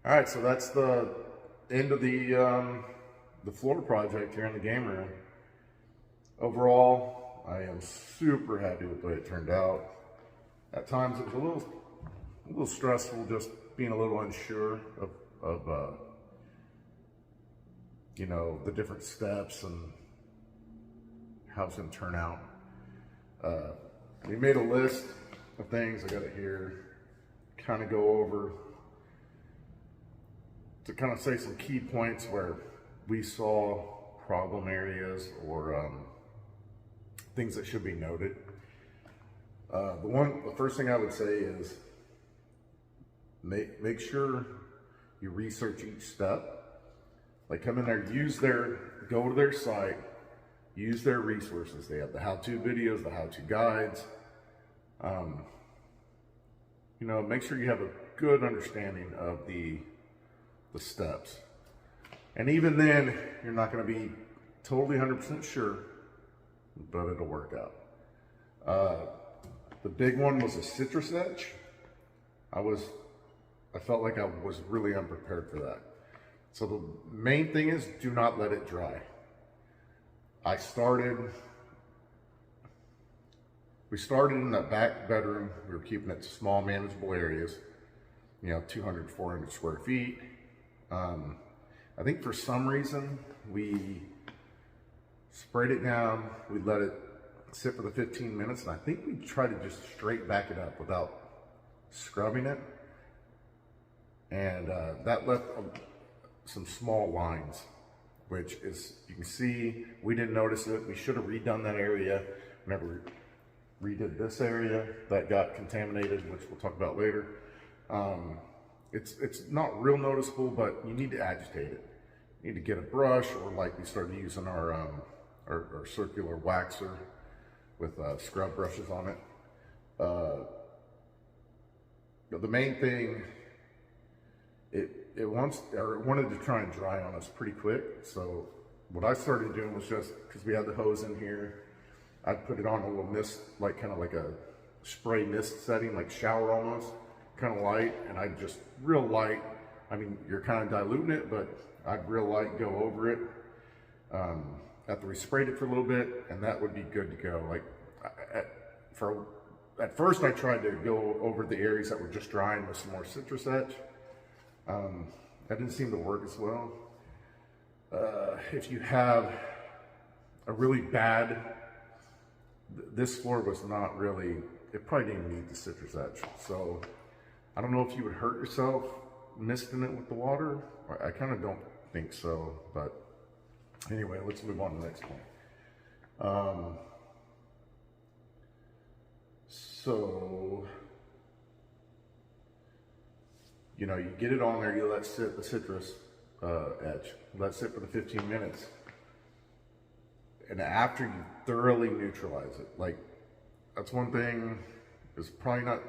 All right, so that's the end of the floor project here in the game room. Overall, I am super happy with the way it turned out. At times, it was a little stressful, just being a little unsure of you know, the different steps and how it's going to turn out. We made a list of things. I got it here. Kind of go over to kind of say some key points where we saw problem areas or things that should be noted. The first thing I would say is make sure you research each step. Like, come in there, go to their site, use their resources. They have the how-to videos, the how-to guides. You know, make sure you have a good understanding of the steps. And even then, you're not going to be totally 100% sure, but it'll work out. The big one was a citrus etch. I felt like I was really unprepared for that. So the main thing is, do not let it dry. We started in that back bedroom. We were keeping it to small, manageable areas, you know, 200, 400 square feet. I think for some reason, we sprayed it down, we let it sit for the 15 minutes, and I think we tried to just straight back it up without scrubbing it. And that left some small lines, which is, you can see, we didn't notice it. We should have redone that area whenever we redid this area that got contaminated, which we'll talk about later. It's not real noticeable, but you need to agitate it. You need to get a brush, or like we started using our circular waxer with scrub brushes on it. The main thing, it wanted to try and dry on us pretty quick. So what I started doing was, just because we had the hose in here, I'd put it on a little mist, like kind of like a spray mist setting, like shower almost, kind of light, and I'd just real light. I mean, you're kind of diluting it, but I'd real light go over it. After we sprayed it for a little bit, and that would be good to go. Like at first, I tried to go over the areas that were just drying with some more citrus etch. That didn't seem to work as well. If you have a really bad, this floor was not really, it probably didn't need the citrus etch. So I don't know if you would hurt yourself misting it with the water. I kind of don't think so, but anyway, let's move on to the next point. So, you know, you get it on there, you let sit, the citrus etch, let it sit for the 15 minutes. And after you thoroughly neutralize it, like, that's one thing, is probably not,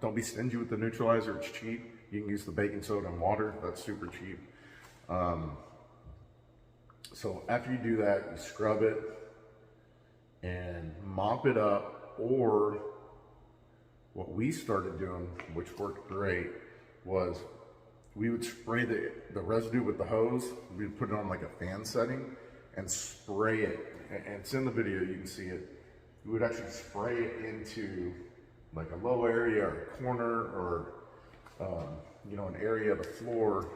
don't be stingy with the neutralizer, it's cheap. You can use the baking soda and water, that's super cheap. So after you do that, you scrub it and mop it up, or what we started doing, which worked great, was we would spray the residue with the hose. We'd put it on like a fan setting and spray it. And it's in the video, you can see it. We would actually spray it into like a low area or a corner, or you know, an area of the floor,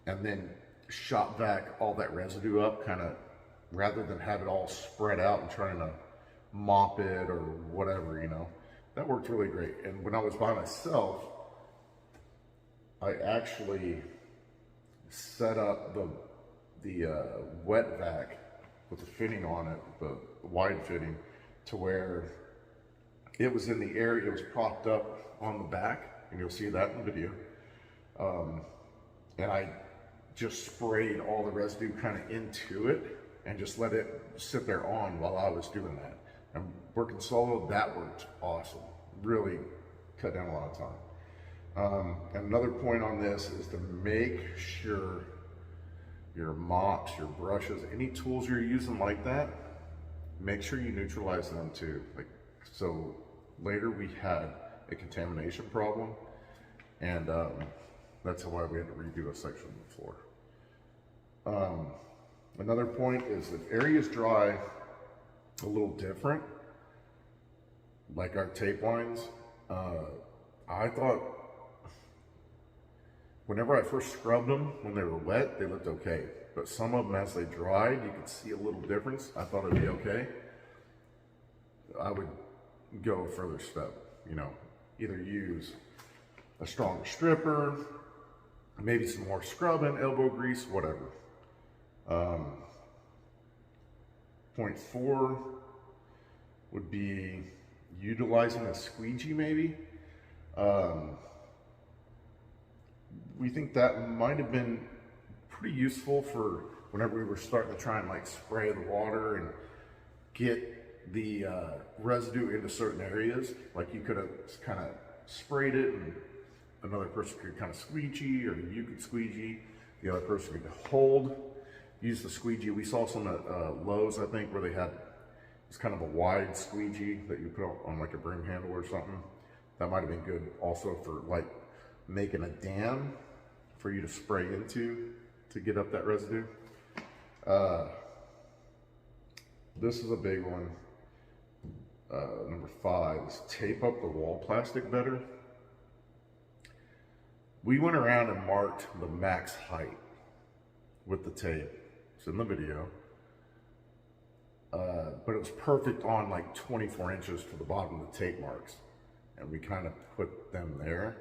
and then shot back all that residue up, kind of, rather than have it all spread out and trying to mop it or whatever, you know. That worked really great. And when I was by myself, I actually set up the wet vac with the fitting on it, the wide fitting, to where it was in the area, it was propped up on the back, and you'll see that in the video. And I just sprayed all the residue kind of into it and just let it sit there on while I was doing that. And working solo, that worked awesome. Really cut down a lot of time. And another point on this is to make sure your mops, your brushes, any tools you're using like that, make sure you neutralize them too. Like, so later we had a contamination problem, and That's why we had to redo a section of the floor. Another point is if areas dry a little different, like our tape lines, I thought whenever I first scrubbed them, when they were wet, they looked okay. But some of them, as they dried, you could see a little difference. I thought it'd be okay. I would go a further step, you know, either use a stronger stripper, maybe some more scrubbing, elbow grease, whatever. Point 4 would be utilizing a squeegee maybe. We think that might have been pretty useful for whenever we were starting to try and like spray the water and get the residue into certain areas. Like you could have kind of sprayed it and another person could kind of squeegee, or you could squeegee, the other person could hold, use the squeegee. We saw some at Lowe's, I think, where they had it's kind of a wide squeegee that you put on like a broom handle or something. That might have been good also for like making a dam for you to spray into to get up that residue. This is a big one. Number 5 is tape up the wall plastic better. We went around and marked the max height with the tape. It's in the video. But it was perfect on like 24 inches to the bottom of the tape marks. And we kind of put them there.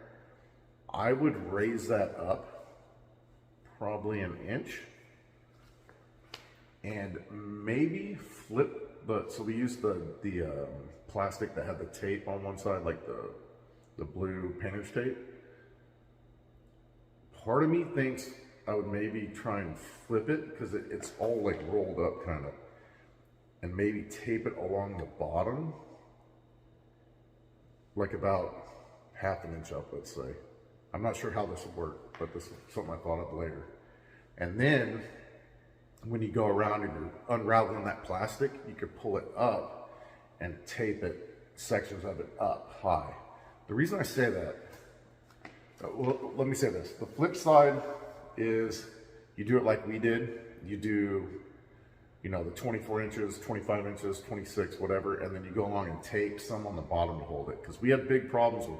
I would raise that up probably an inch and maybe flip so we used the plastic that had the tape on one side, like the blue painter's tape. Part of me thinks I would maybe try and flip it because it's all like rolled up kind of, and maybe tape it along the bottom, like about half an inch up, let's say. I'm not sure how this would work, but this is something I thought of later. And then when you go around and you're unraveling that plastic, you could pull it up and tape it, sections of it up high. The reason I say that, well, let me say this. The flip side is you do it like we did. You do, you know, the 24 inches, 25 inches, 26, whatever, and then you go along and tape some on the bottom to hold it. Because we had big problems with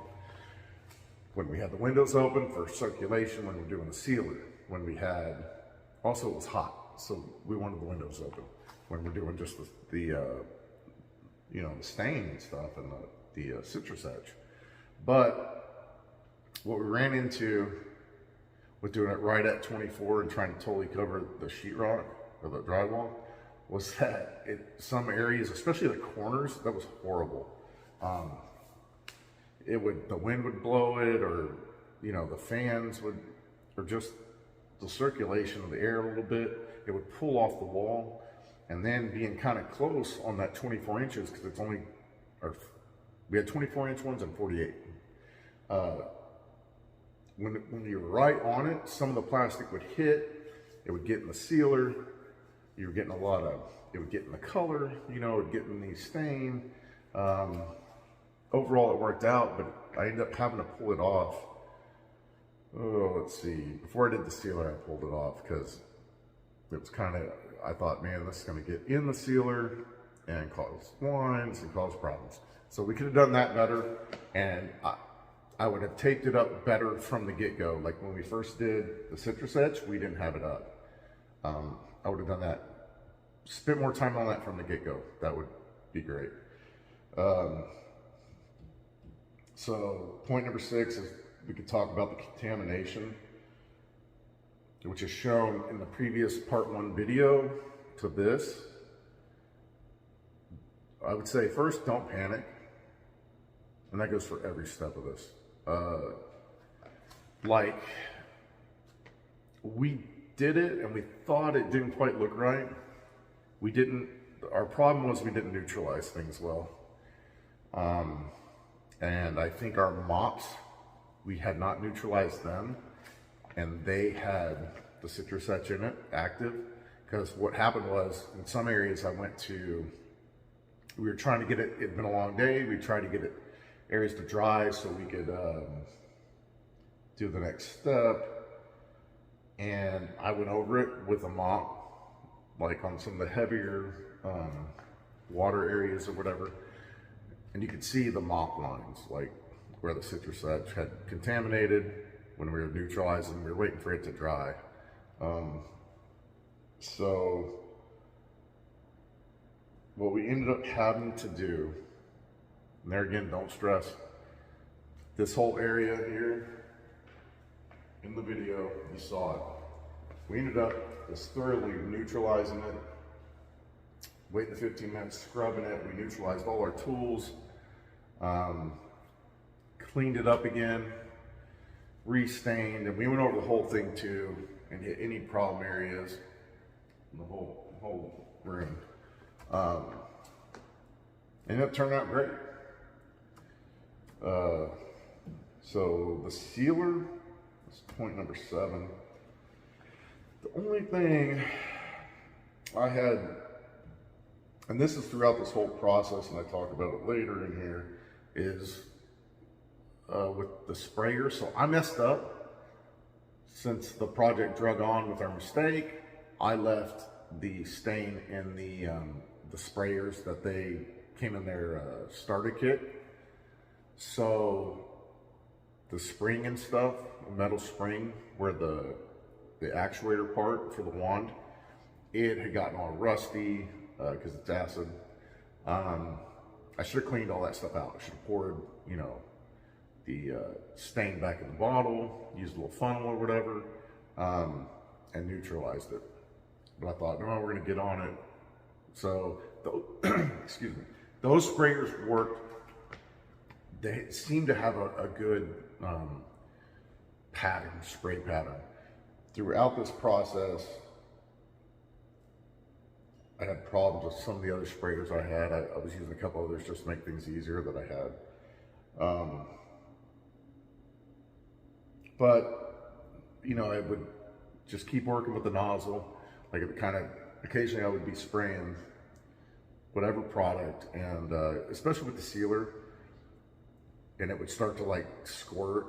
when we had the windows open for circulation, when we were doing the sealer, when we had, also it was hot, so we wanted the windows open. When we're doing just the you know, the stain and stuff and the citrus edge. But what we ran into with doing it right at 24 and trying to totally cover the sheetrock or the drywall was that some areas, especially the corners, that was horrible. The wind would blow it, or, you know, the fans would, or just the circulation of the air a little bit, it would pull off the wall. And then being kind of close on that 24 inches, because it's only, or we had 24 inch ones and 48. When you were right on it, some of the plastic would hit, it would get in the sealer, you were getting a lot of, it would get in the color, you know, it would get in the stain. Overall it worked out, but I ended up having to pull it off. Oh, let's see, before I did the sealer, I pulled it off because it was kind of, I thought, man, this is going to get in the sealer and cause lines and cause problems. So we could have done that better, and I would have taped it up better from the get-go. Like when we first did the citrus edge, we didn't have it up. I would have done that, spent more time on that from the get-go. That would be great. So point number 6 is we could talk about the contamination, which is shown in the previous part 1 video to this. I would say first, don't panic. And that goes for every step of this. Like, we did it and we thought it didn't quite look right. Our problem was we didn't neutralize things well. And I think our mops, we had not neutralized them, and they had the citrus etch in it, active. Because what happened was, in some areas we were trying to get it, it'd been a long day, we tried to get it areas to dry so we could do the next step, and I went over it with a mop, like on some of the heavier water areas or whatever, and you could see the mop lines, like where the citrus sedge had contaminated when we were neutralizing. We were waiting for it to dry. So what we ended up having to do, and there again, don't stress, this whole area here in the video, you saw it. We ended up just thoroughly neutralizing it, waiting 15 minutes, scrubbing it. We neutralized all our tools, cleaned it up again, re-stained, and we went over the whole thing too, and hit any problem areas in the whole room. And it turned out great. So the sealer is point number 7. The only thing I had, and this is throughout this whole process, and I talk about it later in here, is with the sprayer. So I messed up. Since the project drug on with our mistake, I left the stain in the sprayers that they came in their starter kit. So the spring and stuff, the metal spring where the actuator part for the wand, it had gotten all rusty because it's acid. I should have cleaned all that stuff out. I should have poured, you know, the stain back in the bottle, used a little funnel or whatever, and neutralized it. But I thought, no, we're gonna get on it. So, excuse me, those sprayers worked. They seem to have a good pattern, spray pattern. Throughout this process, I had problems with some of the other sprayers I had. I was using a couple others just to make things easier that I had. But, you know, I would just keep working with the nozzle. Like it kind of, occasionally I would be spraying whatever product, and especially with the sealer, and it would start to like squirt.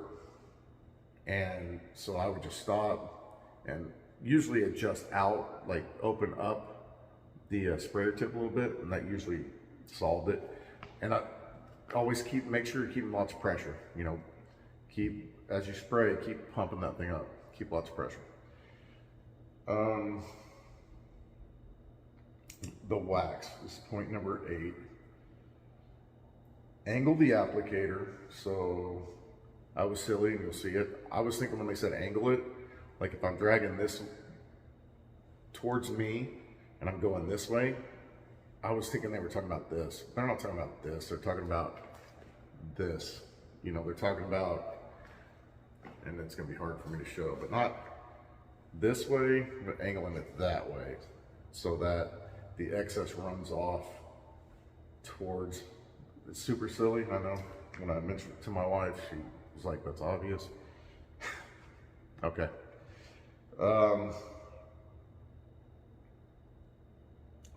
And so I would just stop and usually adjust out, like open up the sprayer tip a little bit, and that usually solved it. And I always make sure you're keeping lots of pressure, you know, as you spray, keep pumping that thing up, keep lots of pressure. The wax is point number 8. Angle the applicator. So I was silly, and you'll see it. I was thinking when they said angle it, like if I'm dragging this towards me and I'm going this way, I was thinking they were talking about this. They're not talking about this. They're talking about this. You know, they're talking about, and it's going to be hard for me to show, but not this way, but angling it that way so that the excess runs off towards. It's super silly, I know. When I mentioned it to my wife, she was like, that's obvious. Okay.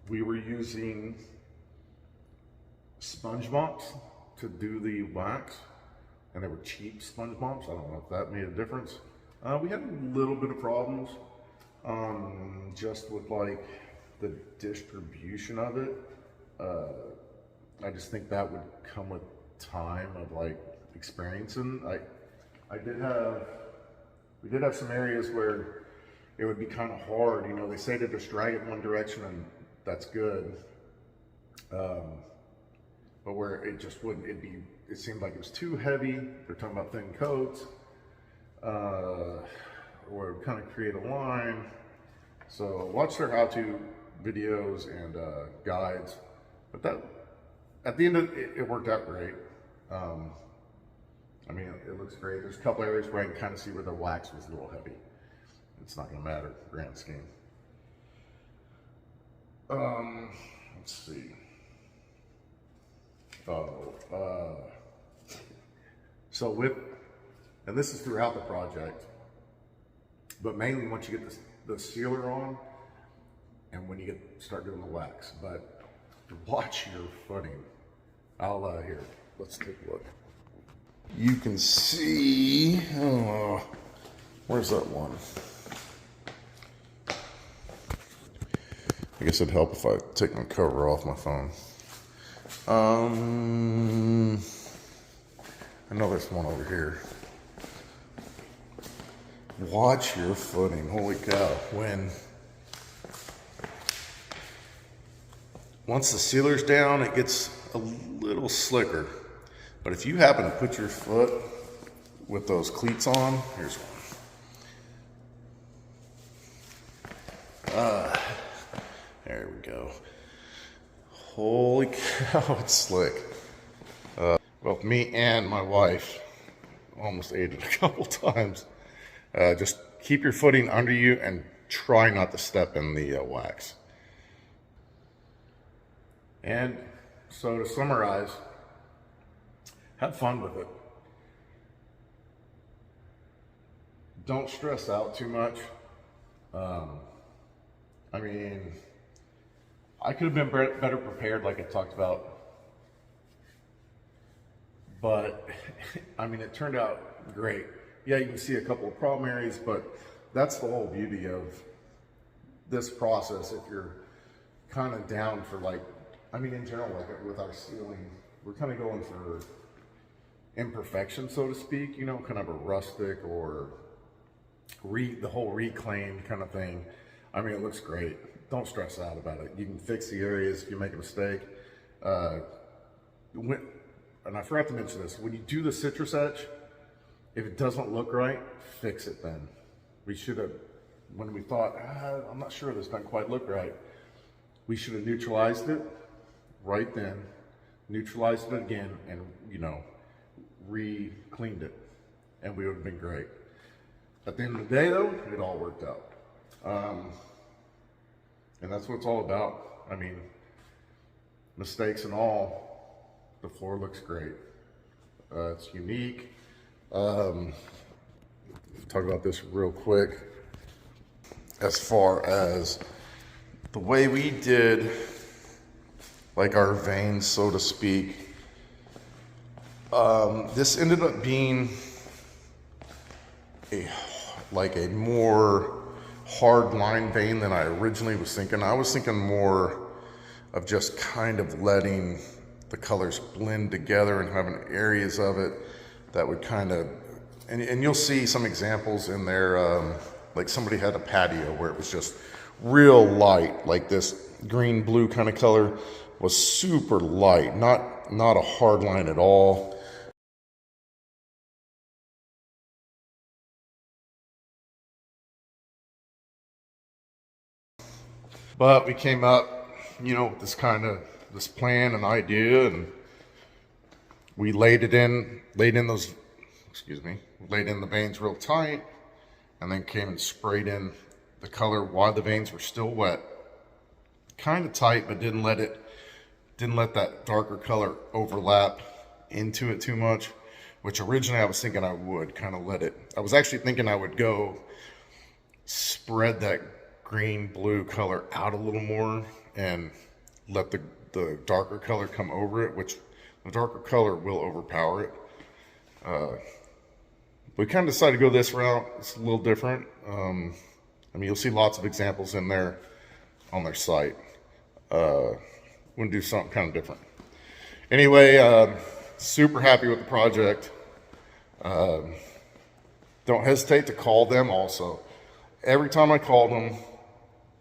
We were using sponge mops to do the wax, and they were cheap sponge mops. I don't know if that made a difference. We had a little bit of problems just with like the distribution of it. I just think that would come with time of like experiencing. We did have some areas where it would be kind of hard. You know, they say to just drag it in one direction and that's good. But where it just wouldn't, it seemed like it was too heavy. They're talking about thin coats, or it would kind of create a line. So watch their how-to videos and guides. But that, at the end of it, it worked out great. I mean, it looks great. There's a couple areas where I can kind of see where the wax was a little heavy. It's not going to matter, grand scheme. Let's see. So and this is throughout the project, but mainly once you get the sealer on and when you start doing the wax. But watch your footing. Here, let's take a look. you can see, oh, where's that one? I guess it'd help if I take my cover off my phone. I know there's one over here. Watch your footing. Holy cow. Once the sealer's down, it gets a little slicker. But if you happen to put your foot with those cleats on, here's one. There we go. Holy cow, it's slick. Well, me and my wife almost ate it a couple times. Just keep your footing under you and try not to step in the wax. And so to summarize, have fun with it. Don't stress out too much. I mean, I could have been better prepared, like I talked about. But, I mean, it turned out great. Yeah, you can see a couple of problem areas, but that's the whole beauty of this process. If you're kind of down for, like, I mean, in general, like with our sealing, we're kind of going for imperfection, so to speak, you know, kind of a rustic or the whole reclaimed kind of thing. I mean, it looks great. Don't stress out about it. You can fix the areas if you make a mistake. And I forgot to mention this, when you do the citrus etch, if it doesn't look right, fix it then. We should have, when we thought, I'm not sure this doesn't quite look right, we should have neutralized it right then, neutralized it again, and, you know, re-cleaned it, and we would have been great. At the end of the day, though, it all worked out. And that's what it's all about. I mean, mistakes and all, the floor looks great. It's unique. Talk about this real quick. As far as the way we did, like our veins, so to speak, this ended up being a more hard line vein than I originally was thinking. I was thinking more of just kind of letting the colors blend together and having areas of it that would kind of, and you'll see some examples in there, like somebody had a patio where it was just real light, like this green blue kind of color was super light, not a hard line at all. But we came up, you know, with this plan and idea, and we laid in the veins real tight, and then came and sprayed in the color while the veins were still wet. Kind of tight, but didn't let that darker color overlap into it too much, which originally I was thinking I would kind of let it. I was actually thinking I would go spread that green blue color out a little more and let the darker color come over it, which the darker color will overpower it. We kind of decided to go this route. It's a little different. I mean, you'll see lots of examples in there on their site. We're gonna do something kind of different. Anyway, super happy with the project. Don't hesitate to call them also. Every time I called them,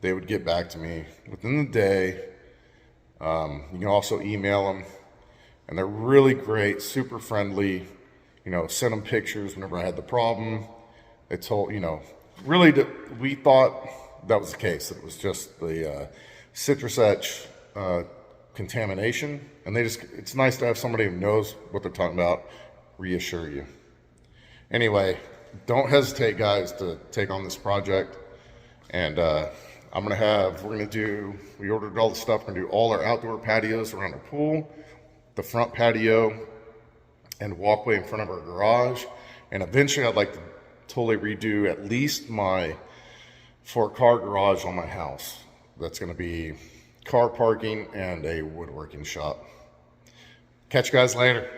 they would get back to me within the day. You can also email them, and they're really great, super friendly. You know, send them pictures whenever I had the problem. They told, you know, really, we thought that was the case. It was just the citrus etch contamination, and it's nice to have somebody who knows what they're talking about reassure you. Anyway, don't hesitate, guys, to take on this project. And we ordered all the stuff. We're gonna do all our outdoor patios around our pool, the front patio, and walkway in front of our garage. And eventually I'd like to totally redo at least my 4-car garage on my house. That's gonna be car parking and a woodworking shop. Catch you guys later.